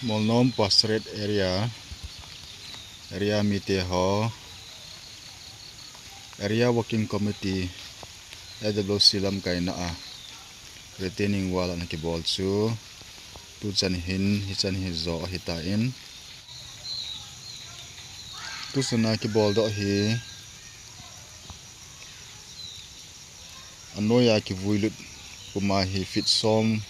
Molnom Pasret area mite ho area working committee adlo silam kaina a retaining wall an ki bol chu tu chan hin hi chan hi zo hita in tu suna ki bol do hi anoya ki vuilut kuma hi fit som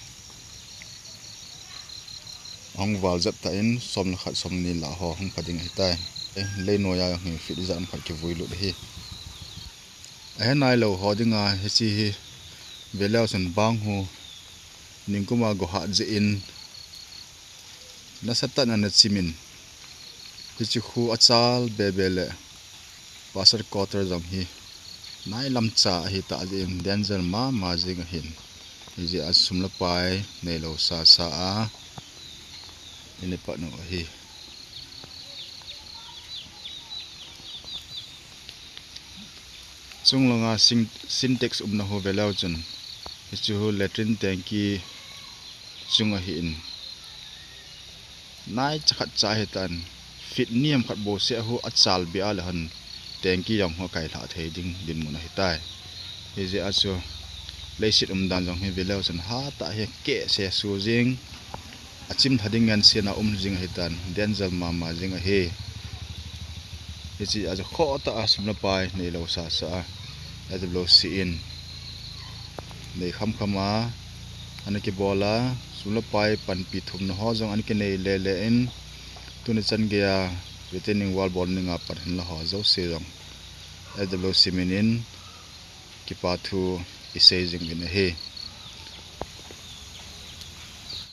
ong wal zap ta in som khat som ni la ho hong pading hitai le noya hi fit zam khat ki vuilut hi a nai lo ho dinga hi chi hi velaw san bang hu ningkuma go ha je in nasatan an chimin hi chu khu achal bebele pasar quarter jam hi nai lam cha hi ta jing danger ma jing hin hi je asum la pai nei lo sa a ini pa no hi chunglanga syntax umna ho velaw chun hi chu latrine tanki chunga hi in nai chakhat cha hetan fit niam khat bo se ho achal bi al han tanki yang ho kai la thei ding din mun hi tai hi je aso leisit dan jong hi velaw chun ha ta he ke se su jing achim thading an sena jing hitan danger ma jing a he chi ajo kho ta asumna pai nei lo sa adlo si in nei khama anaki bola sumla pai pan pi thum na ho jong anki nei le in tuni chan gya retaining wall ball ninga pan la ho zo se jong adlo siminin ki pa thu isei jing in he